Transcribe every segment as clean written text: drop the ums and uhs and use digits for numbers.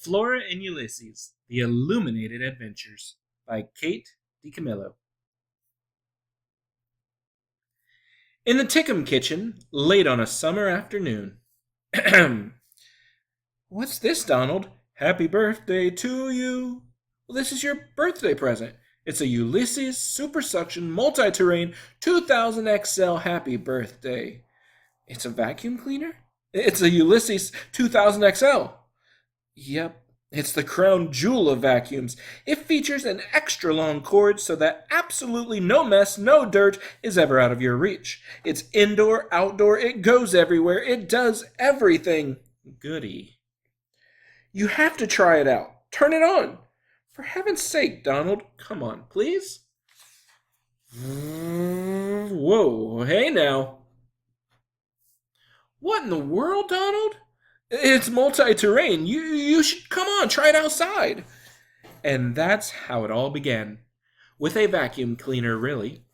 Flora and Ulysses, The Illuminated Adventures by Kate DiCamillo. In the Tickham kitchen, late on a summer afternoon. What's this, Donald? Happy birthday to you. Well, this is your birthday present. It's a Ulysses Super Suction Multi-Terrain 2000 XL Happy Birthday. It's a vacuum cleaner? It's a Ulysses 2000 XL. Yep, it's the crown jewel of vacuums. It features an extra long cord so that absolutely no mess, no dirt is ever out of your reach. It's indoor, outdoor, it goes everywhere, it does everything. Goody. You have to try it out. Turn it on. For heaven's sake, Donald, come on, please. Whoa, hey now. What in the world, Donald? It's multi-terrain. You should come on, try it outside. And that's how it all began. With a vacuum cleaner, really.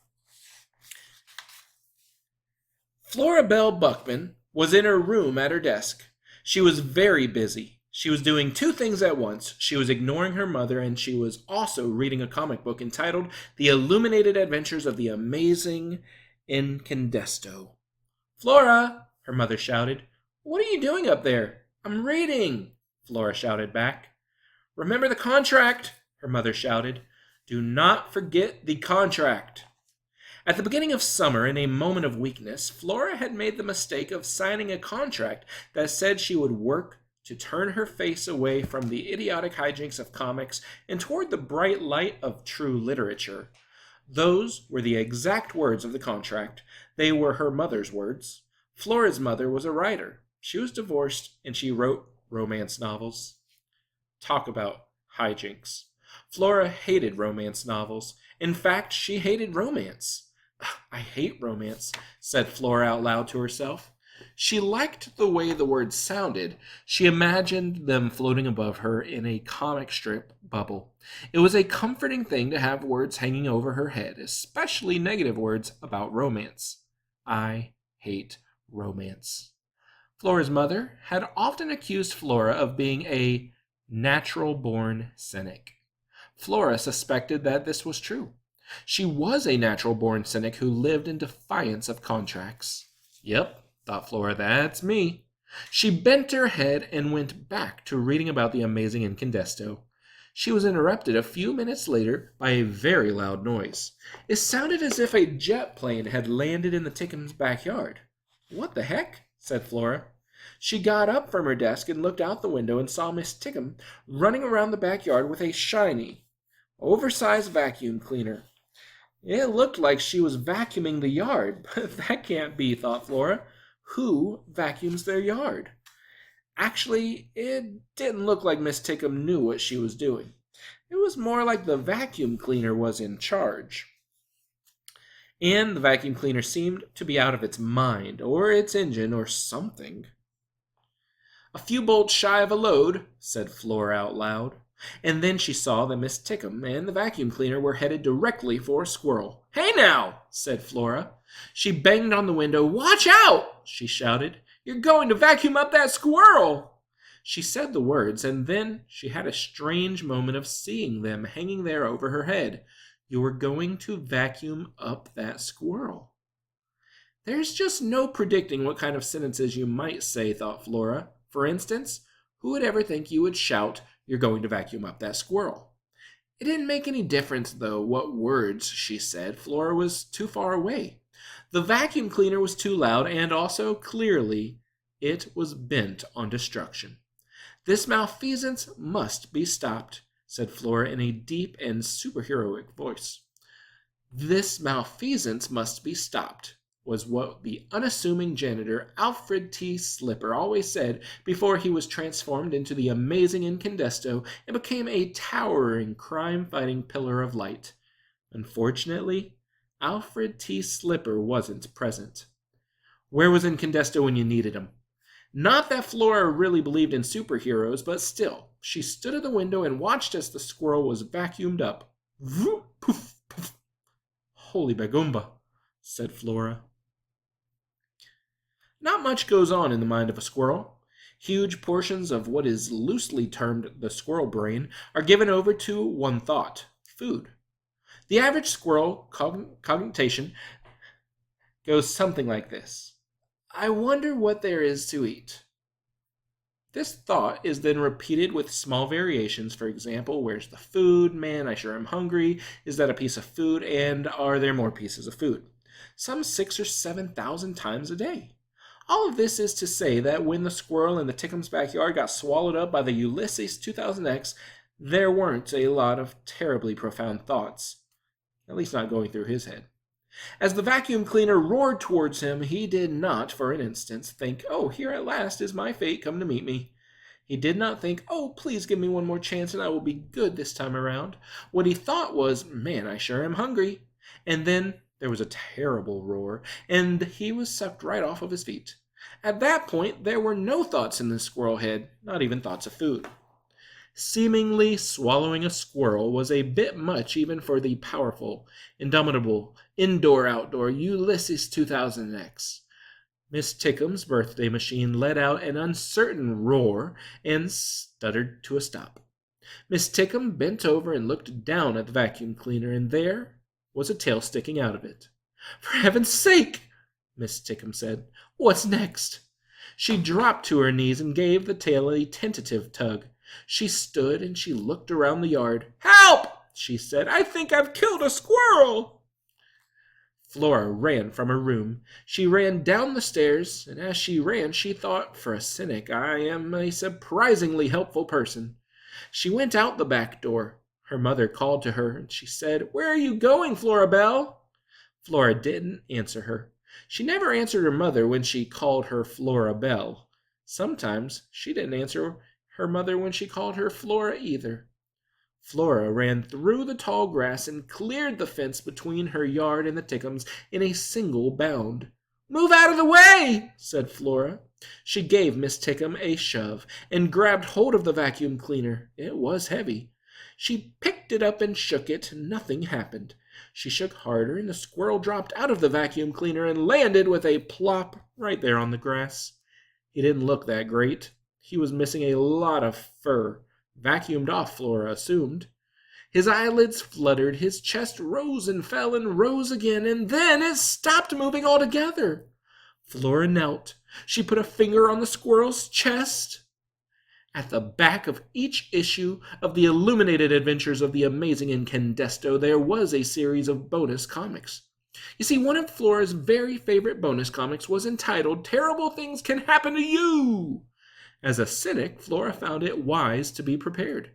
Flora Bell Buckman was in her room at her desk. She was very busy. She was doing two things at once. She was ignoring her mother, and she was also reading a comic book entitled The Illuminated Adventures of the Amazing Incandesto. Flora, her mother shouted. What are you doing up there? I'm reading, Flora shouted back. Remember the contract, her mother shouted. Do not forget the contract. At the beginning of summer, in a moment of weakness, Flora had made the mistake of signing a contract that said she would work to turn her face away from the idiotic hijinks of comics and toward the bright light of true literature. Those were the exact words of the contract. They were her mother's words. Flora's mother was a writer. She was divorced, and she wrote romance novels. Talk about hijinks. Flora hated romance novels. In fact, she hated romance. I hate romance, said Flora out loud to herself. She liked the way the words sounded. She imagined them floating above her in a comic strip bubble. It was a comforting thing to have words hanging over her head, especially negative words about romance. I hate romance. Flora's mother had often accused Flora of being a natural-born cynic. Flora suspected that this was true. She was a natural-born cynic who lived in defiance of contracts. Yep, thought Flora, that's me. She bent her head and went back to reading about the amazing Incandesto. She was interrupted a few minutes later by a very loud noise. It sounded as if a jet plane had landed in the Tickham's backyard. What the heck? Said Flora. She got up from her desk and looked out the window and saw Miss Tickham running around the backyard with a shiny, oversized vacuum cleaner. It looked like she was vacuuming the yard, but that can't be, thought Flora. Who vacuums their yard? Actually, it didn't look like Miss Tickham knew what she was doing. It was more like the vacuum cleaner was in charge. And the vacuum cleaner seemed to be out of its mind, or its engine, or something. A few bolts shy of a load, said Flora out loud. And then she saw that Miss Tickham and the vacuum cleaner were headed directly for a squirrel. Hey now, said Flora. She banged on the window. Watch out, she shouted. You're going to vacuum up that squirrel. She said the words, and then she had a strange moment of seeing them hanging there over her head. You were going to vacuum up that squirrel. There's just no predicting what kind of sentences you might say, thought Flora. For instance, who would ever think you would shout, you're going to vacuum up that squirrel? It didn't make any difference, though, what words she said. Flora was too far away. The vacuum cleaner was too loud, and also, clearly, it was bent on destruction. This malfeasance must be stopped, said Flora in a deep and superheroic voice. This malfeasance must be stopped, was what the unassuming janitor Alfred T. Slipper always said before he was transformed into the amazing Incandesto and became a towering crime-fighting pillar of light. Unfortunately, Alfred T. Slipper wasn't present. Where was Incandesto when you needed him? Not that Flora really believed in superheroes, but still, she stood at the window and watched as the squirrel was vacuumed up. Vroom, poof, poof. Holy bagumba, said Flora. Not much goes on in the mind of a squirrel. Huge portions of what is loosely termed the squirrel brain are given over to one thought: food. The average squirrel cognition goes something like this: I wonder what there is to eat. This thought is then repeated with small variations. For example, where's the food? Man, I sure am hungry. Is that a piece of food? And are there more pieces of food? Some 6,000 or 7,000 times a day. All of this is to say that when the squirrel in the Tickham's backyard got swallowed up by the Ulysses 2000X, there weren't a lot of terribly profound thoughts, at least not going through his head. As the vacuum cleaner roared towards him, he did not, for an instant, think, oh, here at last is my fate come to meet me. He did not think, oh, please give me one more chance and I will be good this time around. What he thought was, man, I sure am hungry. And then there was a terrible roar, and he was sucked right off of his feet. At that point, there were no thoughts in the squirrel head, not even thoughts of food. Seemingly swallowing a squirrel was a bit much even for the powerful, indomitable, indoor-outdoor Ulysses 2000X. Miss Tickham's birthday machine let out an uncertain roar and stuttered to a stop. Miss Tickham bent over and looked down at the vacuum cleaner, and there was a tail sticking out of it. For heaven's sake, Miss Tickham said, what's next? She dropped to her knees and gave the tail a tentative tug. She stood and she looked around the yard. Help! She said. I think I've killed a squirrel. Flora ran from her room. She ran down the stairs, and as she ran, she thought, for a cynic, I am a surprisingly helpful person. She went out the back door. Her mother called to her, and she said, Where are you going, Flora Belle? Flora didn't answer her. She never answered her mother when she called her Flora Belle. Sometimes she didn't answer her mother when she called her Flora either. Flora ran through the tall grass and cleared the fence between her yard and the Tickhams in a single bound. Move out of the way, said Flora. She gave Miss Tickham a shove and grabbed hold of the vacuum cleaner. It was heavy. She picked it up and shook it. Nothing happened. She shook harder, and the squirrel dropped out of the vacuum cleaner and landed with a plop right there on the grass. He didn't look that great. He was missing a lot of fur, vacuumed off, Flora assumed. His eyelids fluttered, his chest rose and fell and rose again, and then it stopped moving altogether. Flora knelt. She put a finger on the squirrel's chest. At the back of each issue of the Illuminated Adventures of the Amazing Incandesto, there was a series of bonus comics. You see, one of Flora's very favorite bonus comics was entitled Terrible Things Can Happen to You. As a cynic, Flora found it wise to be prepared.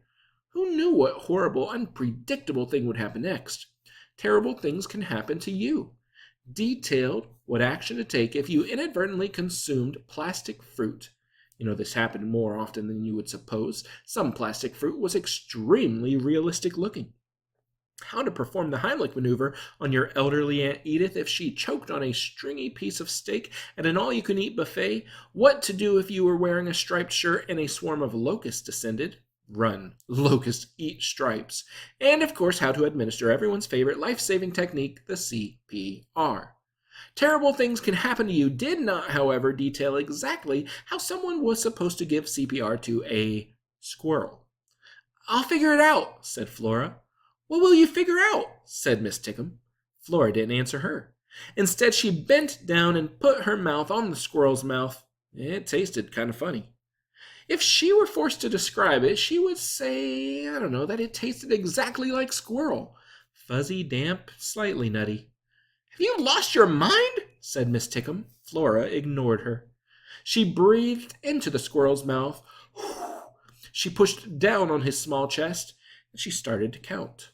Who knew what horrible, unpredictable thing would happen next? Terrible things can happen to you. Detailed what action to take if you inadvertently consumed plastic fruit. You know, this happened more often than you would suppose. Some plastic fruit was extremely realistic looking. How to perform the Heimlich maneuver on your elderly Aunt Edith if she choked on a stringy piece of steak at an all-you-can-eat buffet. What to do if you were wearing a striped shirt and a swarm of locusts descended. Run. Locusts eat stripes. And, of course, how to administer everyone's favorite life-saving technique, the CPR. Terrible Things Can Happen to You did not, however, detail exactly how someone was supposed to give CPR to a squirrel. I'll figure it out, said Flora. What will you figure out? Said Miss Tickham. Flora didn't answer her. Instead, she bent down and put her mouth on the squirrel's mouth. It tasted kind of funny. If she were forced to describe it, she would say, that it tasted exactly like squirrel. Fuzzy, damp, slightly nutty. Have you lost your mind? Said Miss Tickham. Flora ignored her. She breathed into the squirrel's mouth. She pushed down on his small chest, and she started to count.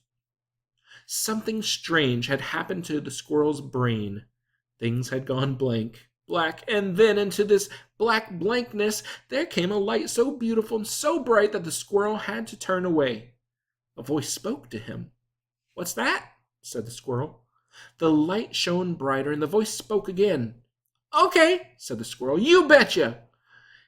Something strange had happened to the squirrel's brain. Things had gone black, and then into this black blankness there came a light so beautiful and so bright that the squirrel had to turn away. A voice spoke to him. What's that? Said the squirrel. The light shone brighter, and the voice spoke again. Okay, said the squirrel, you betcha.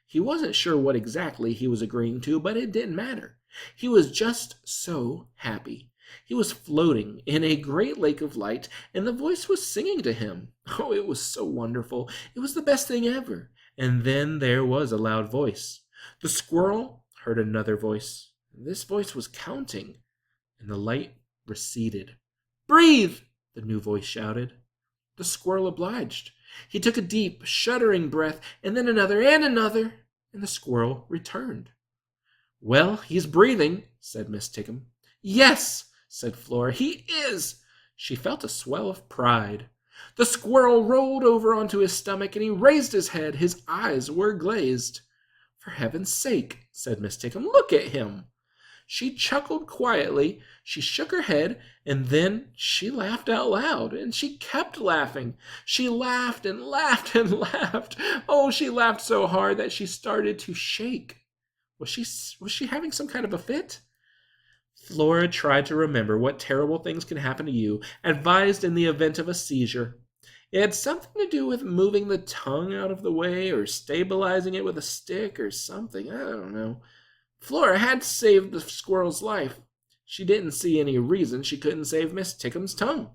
He wasn't sure what exactly he was agreeing to, but it didn't matter. He was just so happy. He was floating in a great lake of light, and the voice was singing to him. Oh, it was so wonderful. It was the best thing ever. And then there was a loud voice. The squirrel heard another voice. This voice was counting, and the light receded. "Breathe!" the new voice shouted. The squirrel obliged. He took a deep, shuddering breath, and then another and another, and the squirrel returned. "Well, he's breathing," said Miss Tickum. "Yes," said Flora, "he is." She felt a swell of pride. The squirrel rolled over onto his stomach, and he raised his head. His eyes were glazed. "For heaven's sake," said Miss Tickum, "look at him." She chuckled quietly, she shook her head, and then she laughed out loud, and she kept laughing. She laughed and laughed and laughed. Oh, she laughed so hard that she started to shake. Was she having some kind of a fit? Flora tried to remember what terrible things can happen to you, advised in the event of a seizure. It had something to do with moving the tongue out of the way, or stabilizing it with a stick, or something. I don't know. Flora had saved the squirrel's life. She didn't see any reason she couldn't save Miss Tickum's tongue.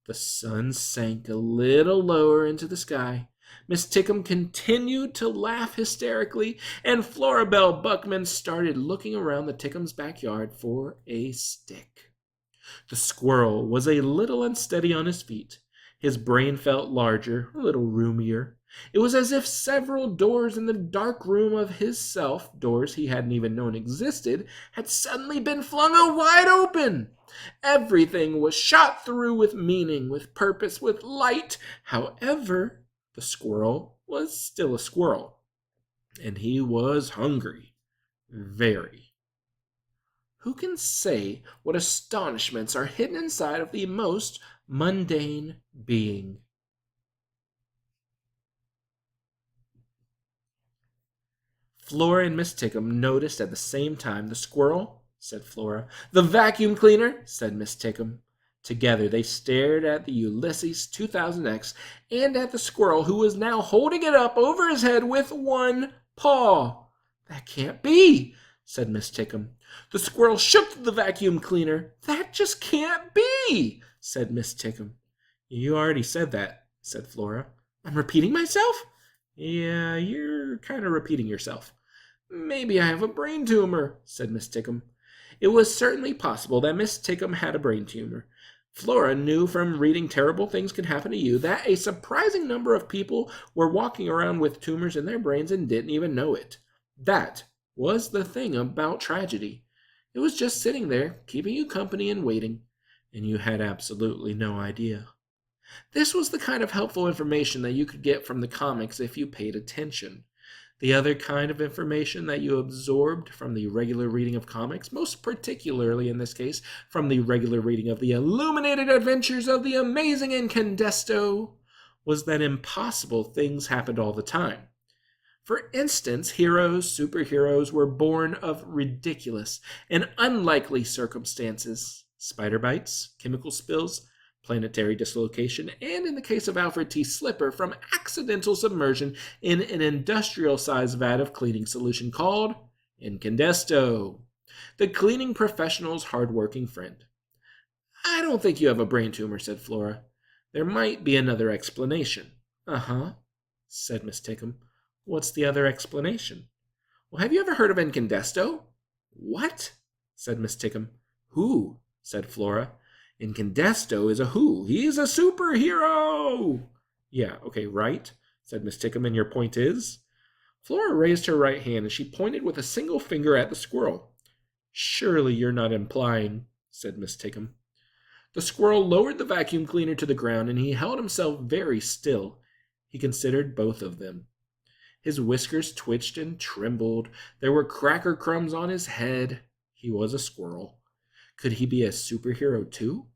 The sun sank a little lower into the sky. Miss Tickum continued to laugh hysterically, and Flora Belle Buckman started looking around the Tickums' backyard for a stick. The squirrel was a little unsteady on his feet. His brain felt larger, a little roomier. It was as if several doors in the dark room of his self, doors he hadn't even known existed, had suddenly been flung wide open. Everything was shot through with meaning, with purpose, with light. However, the squirrel was still a squirrel, and he was hungry, very. Who can say what astonishments are hidden inside of the most mundane being? Flora and Miss Tickum noticed at the same time. "The squirrel," said Flora. "The vacuum cleaner," said Miss Tickum. Together they stared at the Ulysses 2000X and at the squirrel, who was now holding it up over his head with one paw. "That can't be," said Miss Tickum. The squirrel shook the vacuum cleaner. "That just can't be," said Miss Tickum. "You already said that," said Flora. "I'm repeating myself?" "Yeah, you're kind of repeating yourself." "Maybe I have a brain tumor," said Miss Tickum. It was certainly possible that Miss Tickum had a brain tumor. Flora knew from reading Terrible Things Can Happen to You that a surprising number of people were walking around with tumors in their brains and didn't even know it. That was the thing about tragedy. It was just sitting there, keeping you company and waiting, and you had absolutely no idea. This was the kind of helpful information that you could get from the comics if you paid attention. The other kind of information that you absorbed from the regular reading of comics, most particularly in this case from the regular reading of the illuminated adventures of the amazing Incandesto, was that impossible things happened all the time. For instance, heroes, superheroes were born of ridiculous and unlikely circumstances. Spider bites, chemical spills, planetary dislocation, and in the case of Alfred T. Slipper, from accidental submersion in an industrial-sized vat of cleaning solution called Incandesto, the cleaning professional's hard-working friend. "I don't think you have a brain tumor," said Flora. "There might be another explanation." "Uh-huh," said Miss Tickum. "What's the other explanation?" "Well, have you ever heard of Incandesto?" "What?" said Miss Tickum. "Who?" said Flora. "Incandesto is a who. He's a superhero." "Yeah, okay, right," said Miss Tickum, "and your point is?" Flora raised her right hand, and she pointed with a single finger at the squirrel. "Surely you're not implying," said Miss Tickum. The squirrel lowered the vacuum cleaner to the ground, and he held himself very still. He considered both of them. His whiskers twitched and trembled. There were cracker crumbs on his head. He was a squirrel. Could he be a superhero too?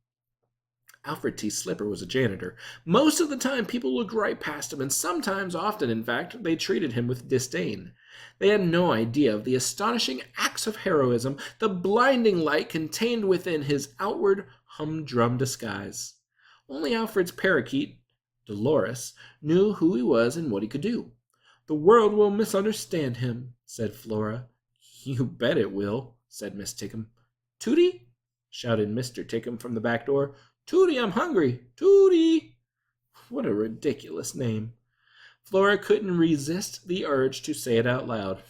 Alfred T. Slipper was a janitor. Most of the time people looked right past him, and sometimes, often in fact, they treated him with disdain. They had no idea of the astonishing acts of heroism, the blinding light contained within his outward humdrum disguise. Only Alfred's parakeet, Dolores, knew who he was and what he could do. "The world will misunderstand him," said Flora. "You bet it will," said Miss Tickum. "Tootie?" shouted Mr. Tickum from the back door. "Tootie, I'm hungry! Tootie!" What a ridiculous name. Flora couldn't resist the urge to say it out loud.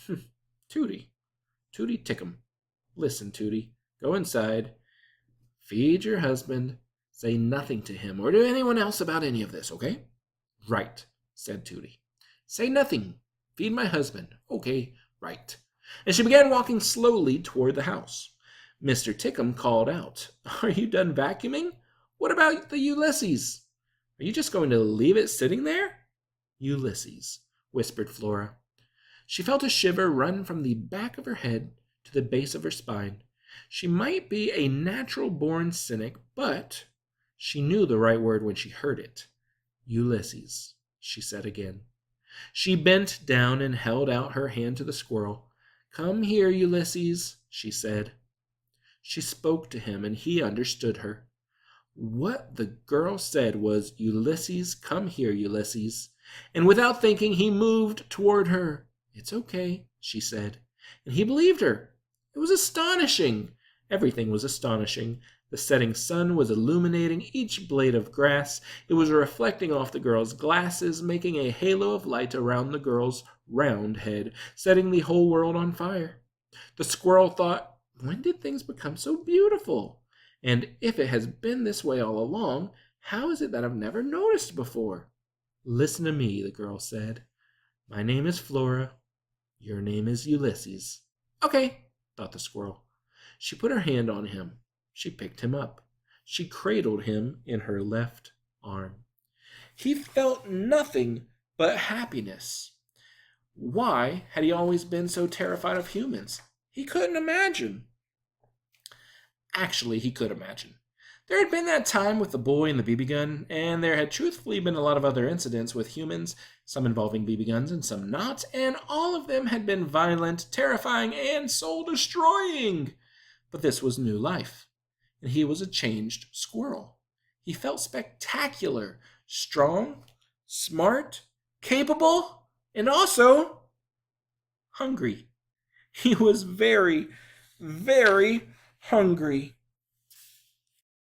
Tootie, Tootie Tickum. Listen, Tootie, go inside, feed your husband, say nothing to him or to anyone else about any of this, okay? Right, said Tootie. Say nothing. Feed my husband. Okay, right. And she began walking slowly toward the house. Mr. Tickum called out, Are you done vacuuming? What about the Ulysses? Are you just going to leave it sitting there? Ulysses, whispered Flora. She felt a shiver run from the back of her head to the base of her spine. She might be a natural-born cynic, but she knew the right word when she heard it. Ulysses, she said again. She bent down and held out her hand to the squirrel. Come here, Ulysses, she said. She spoke to him, and he understood her. What the girl said was, Ulysses, come here, Ulysses. And without thinking, he moved toward her. It's okay, she said. And he believed her. It was astonishing. Everything was astonishing. The setting sun was illuminating each blade of grass. It was reflecting off the girl's glasses, making a halo of light around the girl's round head, setting the whole world on fire. The squirrel thought, when did things become so beautiful? And if it has been this way all along, how is it that I've never noticed before? Listen to me, the girl said. My name is Flora. Your name is Ulysses. Okay, thought the squirrel. She put her hand on him. She picked him up. She cradled him in her left arm. He felt nothing but happiness. Why had he always been so terrified of humans? He couldn't imagine. Actually, he could imagine. There had been that time with the boy and the BB gun, and there had truthfully been a lot of other incidents with humans, some involving BB guns and some not, and all of them had been violent, terrifying, and soul-destroying. But this was new life, and he was a changed squirrel. He felt spectacular, strong, smart, capable, and also hungry. He was very, very hungry.